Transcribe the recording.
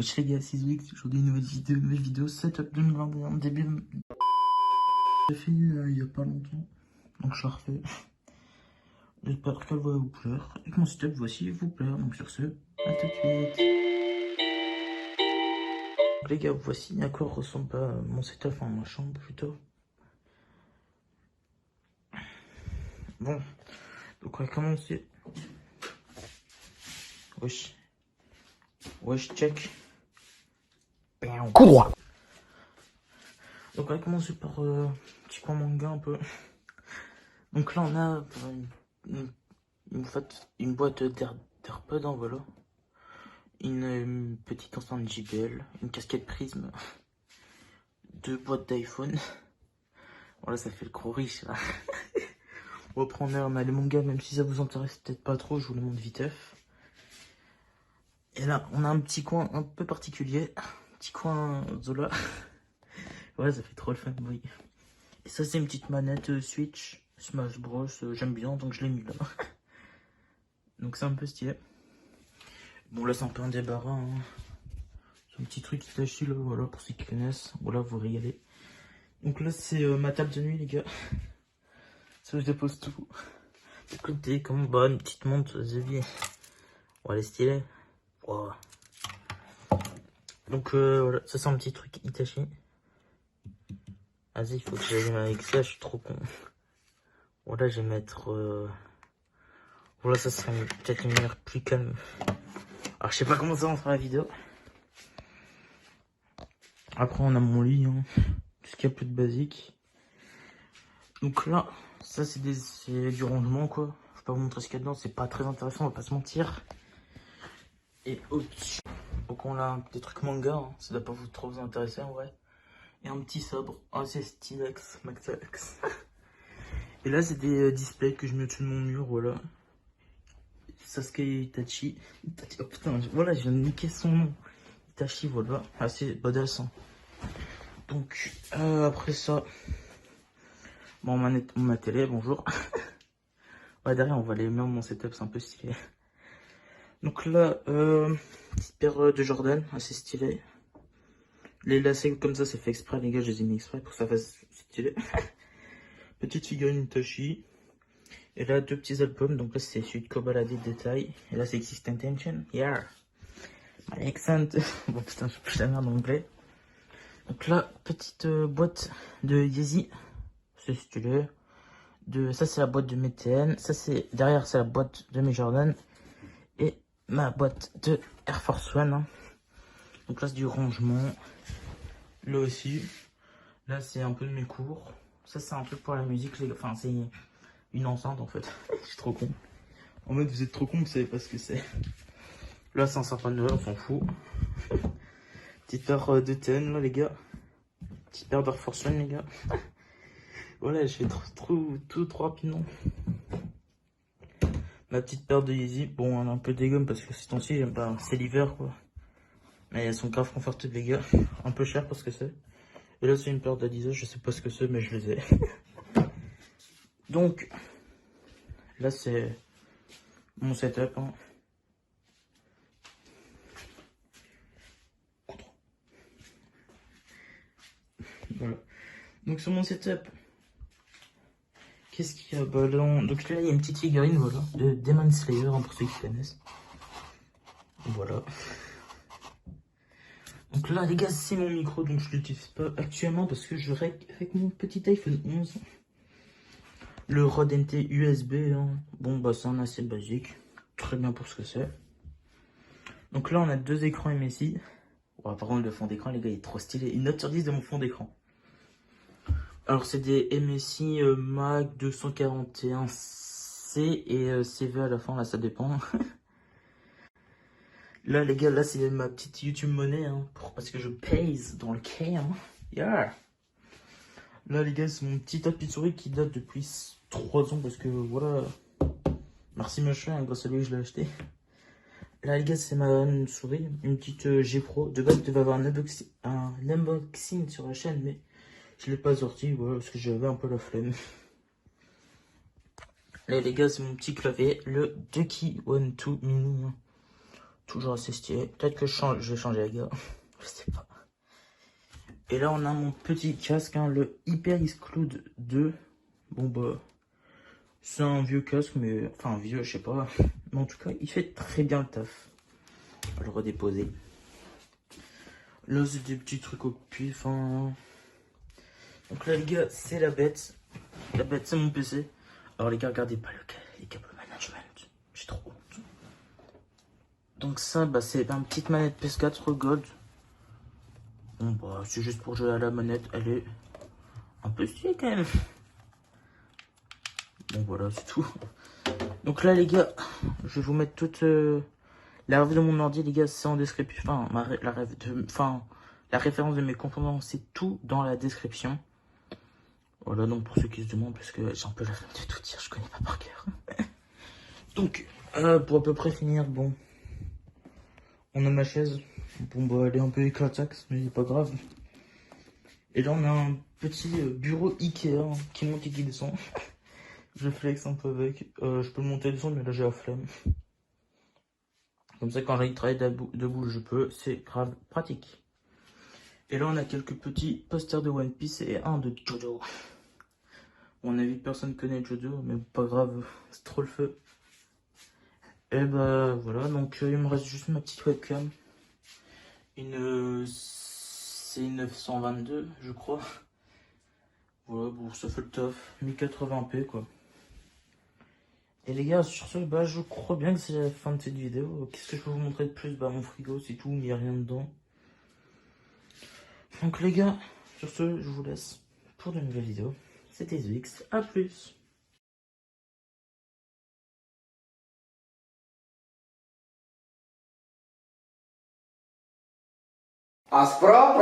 Wesh les gars, 6X, aujourd'hui une nouvelle vidéo setup 2021, début. J'ai fait il y a pas longtemps, donc je la refais. J'espère qu'elle va vous plaire et que mon setup voici vous plaire, donc sur ce, à tout de suite. Donc les gars, voici à quoi ressemble pas mon setup, enfin ma chambre plutôt. Bon, donc on va commencer. Wesh, check. Coup droit. Donc on va commencer par petit coin manga un peu. Donc là on a une boîte d'AirPods, hein, voilà. Une petite enceinte JBL, une casquette Prisme, deux boîtes d'iPhone. Voilà, ça fait le gros riche là. Bon, après on a les mangas, même si ça vous intéresse peut-être pas trop, je vous les montre viteuf. Et là on a un petit coin un peu particulier, petit coin Zola. Voilà, ça fait trop le fun, oui. Et ça c'est une petite manette Switch Smash Bros, j'aime bien donc je l'ai mis là. Donc c'est un peu stylé. Bon là c'est un peu un débarras, hein. C'est un petit truc Hitachi là, voilà, pour ceux qui connaissent. Voilà, vous régalez. Donc là c'est ma table de nuit les gars. Ça je dépose tout. De côté comme bah une petite montre The Vie. Bon elle est stylée. Wow. Donc voilà, ça c'est un petit truc Hitachi. Vas-y, il faut que j'aille avec ça, je suis trop con. Voilà, je vais mettre... Voilà, ça sera peut-être une lumière plus calme. Alors je sais pas comment ça on fera la vidéo. Après on a mon lit, hein. Tout ce qu'il y a plus de basique. Donc là, ça c'est du rangement quoi. Je vais pas vous montrer ce qu'il y a dedans, c'est pas très intéressant, on va pas se mentir. Et au-dessus, donc on a des trucs manga, hein. Ça doit pas vous trop vous intéresser en vrai. Et un petit sabre, c'est Stylex, Maxax. Et là c'est des displays que je mets au-dessus de mon mur, voilà. Sasuke Itachi. Oh putain, voilà, je viens de niquer son nom. Itachi, voilà. Ah c'est badass, hein. Donc après ça, bon ma télé, bonjour. Ouais, derrière on va aller mettre mon setup, c'est un peu stylé. Donc là, petite paire de Jordan, assez stylé. Les lacets comme ça, c'est fait exprès, les gars, je les ai mis exprès pour que ça fasse stylé. Petite figurine Itachi. Et là, deux petits albums, donc là c'est celui de Kobalade Détail. Et là c'est Existent Tension, yeah. My accent. Bon putain, je pue la merde en anglais. Donc là, petite boîte de Yeezy. C'est stylé. Ça c'est la boîte de mes TN. Ça c'est derrière, c'est la boîte de mes Jordan. Et ma boîte de Air Force One, hein. Donc là c'est du rangement. Là aussi. Là c'est un peu de mes cours. Ça c'est un truc pour la musique. Enfin c'est une enceinte en fait. Je suis trop con. En mode vous êtes trop con, vous savez pas ce que c'est. Là c'est un sapin de Noël, on s'en fout. Petite paire de TN là les gars. Petite paire d'Air Force One les gars. Voilà, je fais tout trop rapidement. Ma petite paire de Yeezy. Bon, elle est un peu dégomme parce que ces temps-ci, bah, c'est l'hiver quoi. Mais elles sont grave confortables les gars. Un peu cher parce que c'est. Et là c'est une paire d'Adidas, je sais pas ce que c'est mais je les ai. Donc, là c'est mon setup, hein. Voilà. Donc sur mon setup, qu'est-ce qu'il y a bah, là, donc là il y a une petite figurine voilà, de Demon Slayer, hein, pour ceux qui connaissent. Voilà. Donc là les gars c'est mon micro, donc je l'utilise pas actuellement parce que je règle avec mon petit iPhone 11. Le Rode NT USB, hein. Bon bah c'est un assez basique, très bien pour ce que c'est. Donc là on a deux écrans MSI. Ouais, par contre le fond d'écran les gars il est trop stylé, une note sur 10 de mon fond d'écran. Alors c'est des MSI Mag 241C et CV à la fin, là ça dépend. Là les gars, là c'est ma petite YouTube monnaie, hein, parce que je pèse dans le K, hein. Yeah. Là les gars c'est mon petit tapis de souris qui date depuis 3 ans parce que voilà. Merci machin, grâce à lui je l'ai acheté. Là les gars c'est ma souris, une petite G Pro. De base je devais avoir un unboxing sur la chaîne mais je l'ai pas sorti, voilà, parce que j'avais un peu la flemme. Là les gars c'est mon petit clavier, le Ducky One 2 Mini, hein. Toujours assez stylé. Peut-être que je vais changer la gars. Je sais pas. Et là, on a mon petit casque, hein, le Hyper Exclude 2. Bon, bah, c'est un vieux casque, mais... Enfin, vieux, je sais pas. Mais en tout cas, il fait très bien le taf. On va le redéposer. Là, c'est des petits trucs au pif, hein. Donc là, les gars, c'est la bête. La bête, c'est mon PC. Alors, les gars, regardez pas les câbles management. J'ai trop honte. Donc ça, bah, c'est une petite manette PS4 Gold. Bon, bah, c'est juste pour jouer à la manette. Elle est un peu stylée, quand même. Bon, voilà, c'est tout. Donc là, les gars, je vais vous mettre toute la revue de mon ordi, les gars, c'est en description. Enfin, la référence de mes composants, c'est tout dans la description. Voilà, donc pour ceux qui se demandent, parce que j'ai un peu la flemme de tout dire, je connais pas par cœur. Donc, pour à peu près finir, bon, on a ma chaise. Bon, bah, elle est un peu éclataxe, mais c'est pas grave. Et là, on a un petit bureau Ikea hein, qui monte et qui descend. Je flex un peu avec. Je peux le monter et descendre, mais là, j'ai la flemme. Comme ça, quand j'aille travailler debout, je peux. C'est grave pratique. Et là, on a quelques petits posters de One Piece et un de Jojo. À mon avis, personne connaît Jojo, mais pas grave, c'est trop le feu. Et bah voilà, donc il me reste juste ma petite webcam. C'est une 922, je crois. Voilà, bon, ça fait le taf. 1080p quoi. Et les gars, sur ce, bah je crois bien que c'est la fin de cette vidéo. Qu'est-ce que je peux vous montrer de plus? Bah mon frigo, c'est tout, il n'y a rien dedans. Donc les gars, sur ce, je vous laisse pour de nouvelles vidéos. C'était ZX, à plus. А справа